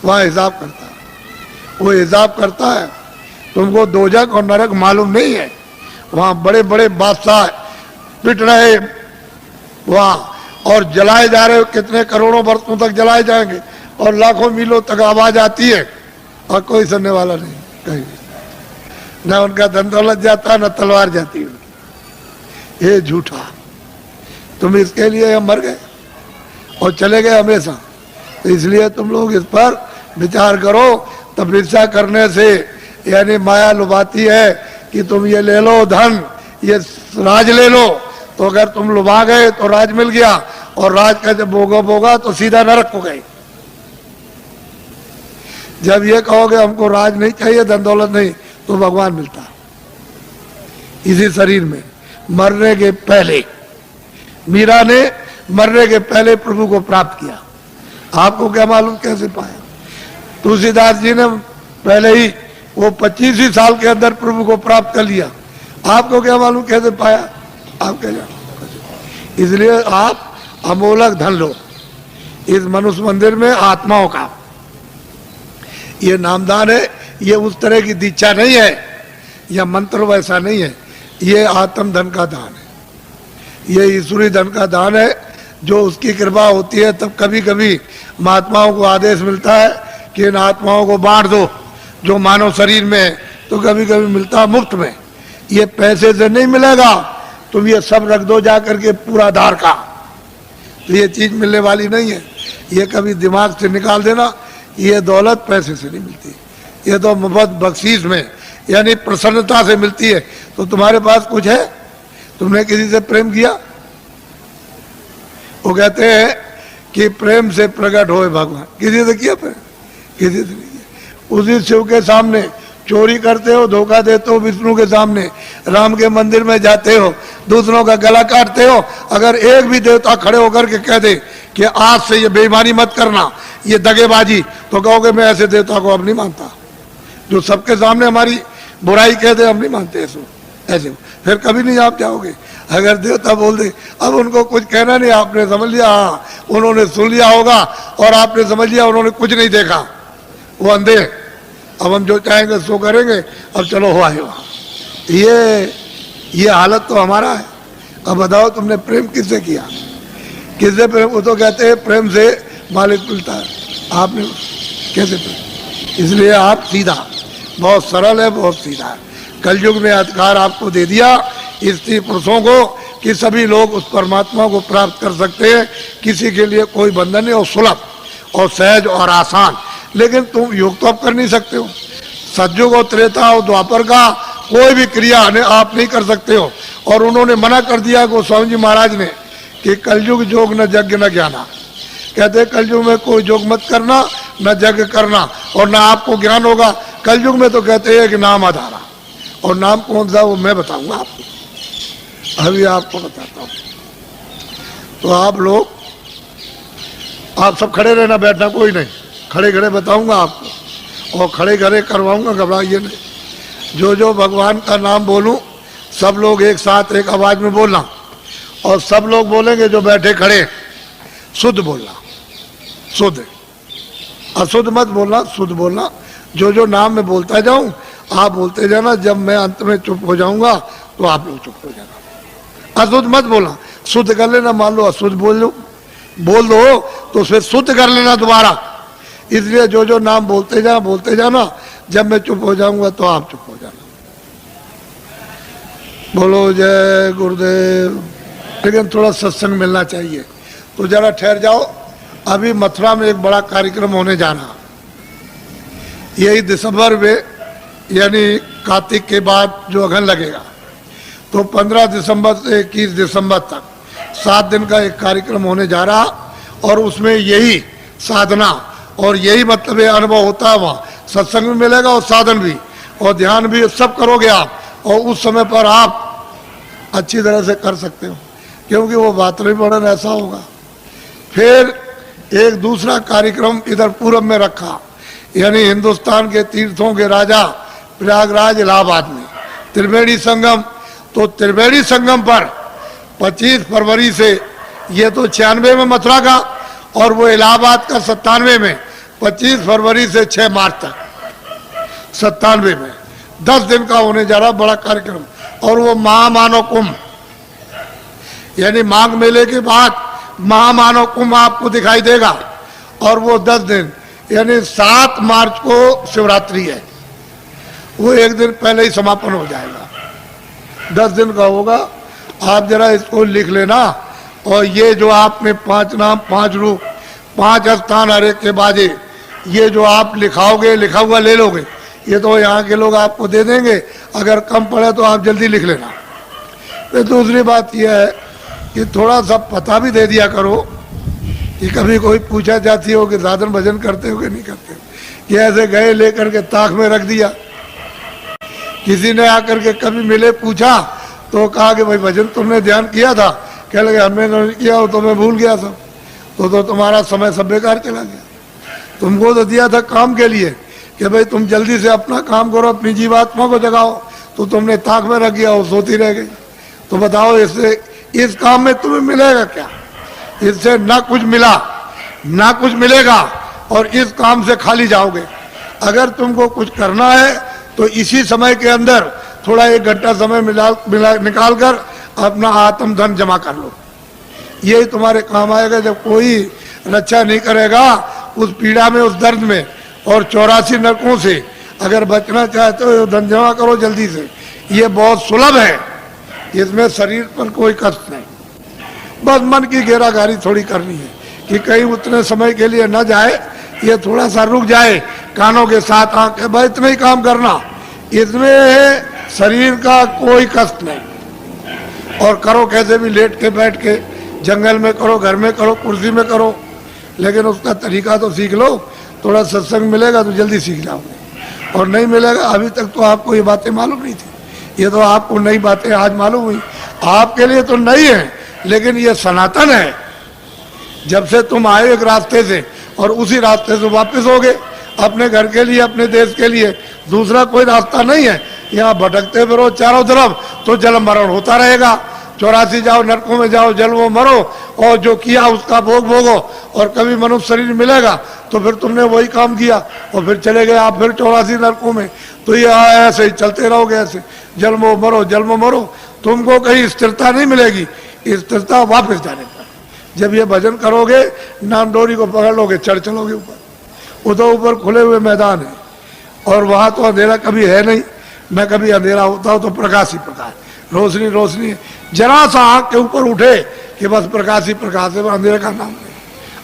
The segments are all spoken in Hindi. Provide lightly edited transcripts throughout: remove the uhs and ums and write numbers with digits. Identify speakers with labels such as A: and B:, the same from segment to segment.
A: वहाँ हिसाब करता है, वो हिसाब करता है। तुमको दोजख और नरक मालूम नहीं है। वहाँ बड़े बड़े बादशाह पिट रहे वहाँ और जलाए जा रहे, कितने करोड़ों वर्षों तक जलाए जाएंगे और लाखों मीलों तक आवाज आती है और कोई सुनने वाला नहीं कहीं भी। न उनका धन दौलत जाता न तलवार जाती उनकी। ये झूठा। तुम इसके लिए हम मर गए और चले गए हमेशा। तो इसलिए तुम लोग इस पर विचार करो। तपस्या करने से यानी माया लुभाती है कि तुम ये ले लो धन, ये राज ले लो। तो अगर तुम लुभा गए तो राज मिल गया और राज का जब भोगा तो सीधा नरक हो गए। जब ये कहोगे हमको राज नहीं चाहिए, धन दौलत नहीं, तो भगवान मिलता इसी शरीर में। मरने के पहले मीरा ने मरने के पहले प्रभु को प्राप्त किया। आपको क्या मालूम कैसे पाया? तुलसीदास जी ने पहले ही वो 25 ही साल के अंदर प्रभु को प्राप्त कर लिया। आपको क्या मालूम कैसे पाया? आप क्या जानो? इसलिए आप अमोलक धन लो इस मनुष्य मंदिर में आत्माओं का। ये नामदान है, ये उस तरह की दीक्षा नहीं है, यह मंत्र वैसा नहीं है। ये आत्म धन का दान है, ये ईश्वरी धन का दान है। जो उसकी कृपा होती है तब कभी कभी महात्माओं को आदेश मिलता है कि इन आत्माओं को बांट दो जो मानव शरीर में है, तो कभी कभी मिलता है मुफ्त में। ये पैसे से नहीं मिलेगा, तुम ये सब रख दो जा करके पूरा आधार का, तो ये चीज मिलने वाली नहीं है। ये कभी दिमाग से निकाल देना, ये दौलत पैसे से नहीं मिलती, ये तो मुफ्त बख्शीश में यानी प्रसन्नता से मिलती है। तो तुम्हारे पास कुछ है, तुमने किसी से प्रेम किया? वो कहते हैं कि प्रेम से प्रकट होए भगवान। किसी से किया प्रेम? किसी से नहीं किया। उसी शिव के सामने चोरी करते हो, धोखा देते हो, विष्णु के सामने राम के मंदिर में जाते हो, दूसरों का गला काटते हो। अगर एक भी देवता खड़े होकर के कह दे कि आज से ये बेईमानी मत करना, ये दगेबाजी, तो कहोगे मैं ऐसे देवता को अब नहीं मानता। जो सबके सामने हमारी बुराई कह दे, हम नहीं मानते ऐसे, फिर कभी नहीं आप जाओगे। अगर देवता बोल दे, अब उनको कुछ कहना नहीं, आपने समझ लिया, हाँ उन्होंने सुन लिया होगा और आपने समझ लिया उन्होंने कुछ नहीं देखा, वो अंधे। अब हम जो चाहेंगे सो करेंगे, अब चलो हुआ है वहाँ। ये हालत तो हमारा है। अब बताओ तुमने प्रेम किससे किया? किससे प्रेम? वो तो कहते हैं प्रेम से मालिक मिलता है, आपने कैसे प्रेम? इसलिए आप सीधा, बहुत सरल है, बहुत सीधा है। कलयुग ने अधिकार आपको दे दिया स्त्री पुरुषों को कि सभी लोग उस परमात्मा को प्राप्त कर सकते हैं। किसी के लिए कोई बंधन नहीं, और सुलभ और सहज और आसान। लेकिन तुम योग तो आप कर नहीं सकते हो। सतयुग और त्रेता और द्वापर का कोई भी क्रिया आप नहीं कर सकते हो। और उन्होंने मना कर दिया गोस्वामी जी महाराज ने कि कलयुग जोग न यज्ञ न ज्ञाना। कहते कलयुग में कोई जोग मत करना, न यज्ञ करना, और न आपको ज्ञान होगा। कलयुग में तो कहते हैं कि नाम आधारा, और नाम कौन सा वो मैं बताऊंगा आपको, अभी आपको बताता हूँ। तो आप लोग, आप सब खड़े रहना, बैठना कोई नहीं, खड़े खड़े बताऊंगा आपको और खड़े खड़े करवाऊंगा, घबराइए नहीं। जो जो भगवान का नाम बोलूं सब लोग एक साथ एक आवाज में बोलना, और सब लोग बोलेंगे जो बैठे खड़े, शुद्ध बोलना, शुद्ध, अशुद्ध मत बोलना, शुद्ध बोलना। जो जो नाम मैं बोलता जाऊं आप बोलते जाना, जब मैं अंत में चुप हो जाऊंगा तो आप लोग चुप हो जाना। अशुद्ध मत बोलना, शुद्ध कर लेना। मान लो अशुद्ध बोल दो तो फिर शुद्ध कर लेना दोबारा। इसलिए जो जो नाम बोलते जाना, जब मैं चुप हो जाऊंगा तो आप चुप हो जाना। बोलो जय गुरुदेव। लेकिन थोड़ा सत्संग मिलना चाहिए, तो जरा ठहर जाओ। अभी मथुरा में एक बड़ा कार्यक्रम होने जा रहा, यही दिसंबर में, यानी कार्तिक के बाद जो अगन लगेगा, तो 15 दिसंबर से 21 दिसंबर तक 7 दिन का एक कार्यक्रम होने जा रहा। और उसमें यही साधना और यही मतलब ये अनुभव होता है। वहाँ सत्संग भी मिलेगा और साधन भी और ध्यान भी, सब करोगे आप, और उस समय पर आप अच्छी तरह से कर सकते हो, क्योंकि वो वातावरण ऐसा होगा। फिर एक दूसरा कार्यक्रम इधर पूरब में रखा, यानी हिंदुस्तान के तीर्थों के राजा प्रयागराज इलाहाबाद में त्रिवेणी संगम। तो त्रिवेणी संगम पर 25 फरवरी से, ये तो 96 में मथुरा का, और वो इलाहाबाद का 97 में, 25 फरवरी से 6 मार्च तक 97 में 10 दिन का होने जा रहा बड़ा कार्यक्रम। और वो महामानव कुंभ, यानी माघ मेले के बाद महामानव कुंभ आपको दिखाई देगा। और वो 10 दिन यानी 7 मार्च को शिवरात्रि है, वो एक दिन पहले ही समापन हो जाएगा। 10 दिन का होगा। आप जरा इसको लिख लेना। और ये जो आपने 5 नाम 5 रूप 5 स्थान हर एक के बाजे, ये जो आप लिखाओगे लिखा हुआ ले लोगे, ये तो यहाँ के लोग आपको दे देंगे। अगर कम पड़े तो आप जल्दी लिख लेना। फिर दूसरी बात यह है कि थोड़ा सा पता भी दे दिया करो कि कभी कोई पूछा जाती हो कि साधन भजन करते हो कि नहीं करते हो, कि ऐसे गए लेकर के ताक में रख दिया। किसी ने आकर के कभी मिले पूछा तो कहा कि भाई भजन तुमने ध्यान किया था, कह लगे हमने नहीं किया हो तो मैं भूल गया सब। तो तुम्हारा समय सब बेकार चला गया। तुमको तो दिया था काम के लिए कि भाई तुम जल्दी से अपना काम करो, अपनी जीवात्मा को जगाओ, तो तुमने ताक में रख दिया, वो सोती रह गई। तो बताओ इससे इस काम में तुम्हें मिलेगा क्या? इससे ना कुछ मिला ना कुछ मिलेगा और इस काम से खाली जाओगे। अगर तुमको कुछ करना है तो इसी समय के अंदर थोड़ा 1 घंटा समय निकाल कर अपना आत्म धन जमा कर लो। यही तुम्हारे काम आएगा। जब कोई रक्षा नहीं करेगा उस पीड़ा में, उस दर्द में और 84 नरकों से अगर बचना चाहते हो धन जमा करो जल्दी से। ये बहुत सुलभ है, इसमें शरीर पर कोई कष्ट नहीं। बस मन की घेराघारी थोड़ी करनी है कि कहीं उतने समय के लिए न जाए, ये थोड़ा सा रुक जाए, कानों के साथ आंखें, भाई इतना ही काम करना। इसमें शरीर का कोई कष्ट नहीं। और करो कैसे भी, लेट के बैठ के, जंगल में करो, घर में करो, कुर्सी में करो, लेकिन उसका तरीका तो सीख लो। थोड़ा सत्संग मिलेगा तो जल्दी सीख जाओगे। और नहीं मिलेगा, अभी तक तो आपको ये बातें मालूम नहीं थी, ये तो आपको नई बातें आज मालूम हुई। आपके लिए तो नई है लेकिन ये सनातन है। जब से तुम आए एक रास्ते से और उसी रास्ते से वापस हो गए अपने घर के लिए, अपने देश के लिए, दूसरा कोई रास्ता नहीं है। यहाँ भटकते फिरो चारों तरफ तो जल मरण होता रहेगा। 84 जाओ, नरकों में जाओ, जल वो मरो और जो किया उसका भोग भोगो। और कभी मनुष्य शरीर मिलेगा तो फिर तुमने वही काम किया और फिर चले गए आप फिर 84 नरकों में। तो ये ऐसे ही चलते रहोगे, ऐसे जन्मो मरो जन्मो मरो। तुमको कहीं स्थिरता नहीं मिलेगी, स्थिरता वापस जाने पर। जब ये भजन करोगे, नाम डोरी को पकड़ लोगे, चढ़ चलोगे ऊपर। उधर ऊपर खुले हुए मैदान है और वहां तो अंधेरा कभी है नहीं। मैं कभी अंधेरा होता हो तो प्रकाश ही प्रकाश, रोशनी रोशनी है। जरा सा आंख के ऊपर उठे कि बस प्रकाश ही प्रकाश है, अंधेरे का नाम नहीं।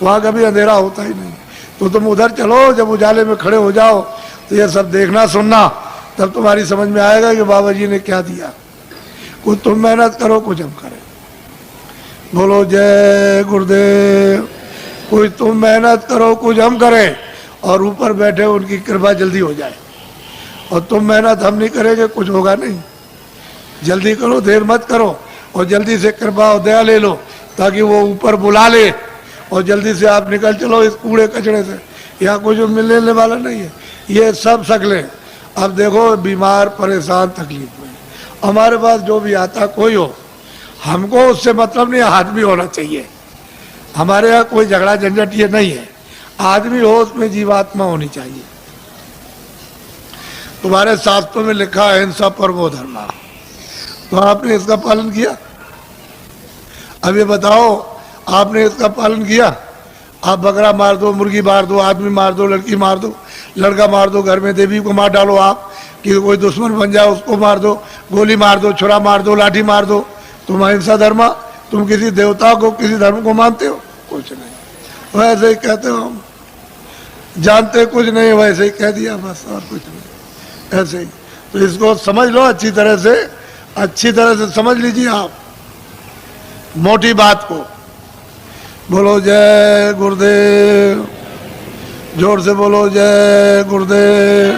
A: वहां कभी अंधेरा होता ही नहीं। तो तुम उधर चलो, जब उजाले में खड़े हो जाओ तो ये सब देखना सुनना, तब तुम्हारी समझ में आएगा कि बाबा जी ने क्या दिया। कुछ तुम मेहनत करो, कुछ हम करें। बोलो जय गुरुदेव। कुछ तुम मेहनत करो, कुछ हम करें, और ऊपर बैठे उनकी कृपा जल्दी हो जाए। और तुम मेहनत हम नहीं करेंगे, कुछ होगा नहीं। जल्दी करो, देर मत करो और जल्दी से कृपा और दया ले लो ताकि वो ऊपर बुला ले और जल्दी से आप निकल चलो इस कूड़े कचड़े से। यहाँ कुछ मिलने वाला नहीं है। ये सब शकलें। अब देखो, बीमार परेशान तकलीफ में, हमारे पास जो भी आता कोई हो, हमको उससे मतलब नहीं, आदमी होना चाहिए। हमारे यहाँ कोई झगड़ा झंझट ये नहीं है। आदमी हो, उसमें जीवात्मा होनी चाहिए। तुम्हारे शास्त्रों में लिखा है हिंसा परमो धर्म, तो आपने इसका पालन किया? अब ये बताओ, आपने इसका पालन किया? आप बकरा मार दो, मुर्गी मार दो, आदमी मार दो, लड़की मार दो, लड़का मार दो, घर में देवी को मार डालो आप, कि कोई दुश्मन बन जाए उसको मार दो, गोली मार दो, छुरा मार दो, लाठी मार दो। तुम अहिंसा धर्म, तुम किसी देवता को, किसी धर्म को मानते हो? कुछ नहीं। वैसे ही कहते हो, हम जानते कुछ नहीं, वैसे ही कह दिया बस, और कुछ नहीं, ऐसे ही। तो इसको समझ लो अच्छी तरह से समझ लीजिए आप मोटी बात को। बोलो जय गुरुदेव, जोर से बोलो जय गुरुदेव।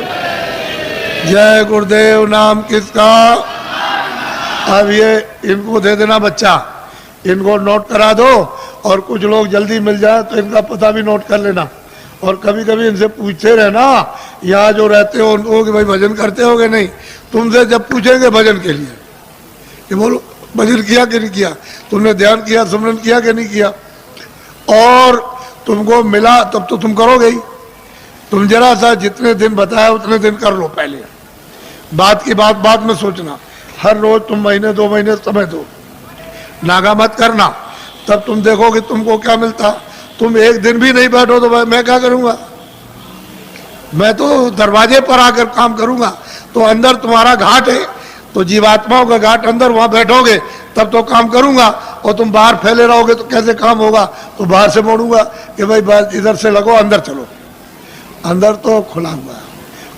A: जय गुरुदेव नाम किसका? अब ये इनको दे देना बच्चा, इनको नोट करा दो, और कुछ लोग जल्दी मिल जाए तो इनका पता भी नोट कर लेना। और कभी कभी इनसे पूछते रहना, यहाँ जो रहते हो उनको, कि भाई भजन करते होगे नहीं? तुमसे जब पूछेंगे भजन के लिए कि बोलो भजन किया कि नहीं किया, तुमने ध्यान किया, सिमरन किया कि नहीं किया, और तुमको मिला तब तो तुम करोगे ही। तुम जरा सा जितने दिन बताया उतने दिन कर लो पहले, बात की बात बाद में सोचना। हर रोज तुम महीने 2 महीने समय दो, नागा मत करना, तब तुम देखोगे तुमको क्या मिलता। तुम एक दिन भी नहीं बैठो तो मैं क्या करूंगा? मैं तो दरवाजे पर आकर काम करूंगा। तो अंदर तुम्हारा घाट है, तो जीवात्माओं का घाट अंदर, वहां बैठोगे तब तो काम करूंगा। और तुम बाहर फैले रहोगे तो कैसे काम होगा? तो बाहर से मोड़ूंगा कि भाई बस इधर से लगो, अंदर चलो। अंदर तो खुला हुआ है,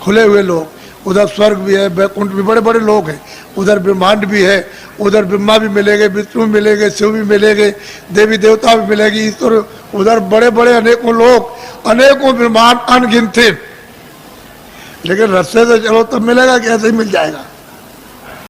A: खुले हुए लोग, उधर स्वर्ग भी है, बैकुंठ भी, बड़े बड़े लोग हैं, उधर ब्रह्मांड भी है, उधर ब्रह्मा भी मिलेंगे, विष्णु भी मिलेंगे, शिव भी मिलेंगे, देवी देवता भी मिलेगी, ईश्वर, उधर बड़े बड़े अनेकों लोग, अनेकों ब्रह्मांड अनगिनत। लेकिन रास्ते से चलो तब मिलेगा कि ऐसे ही मिल जाएगा?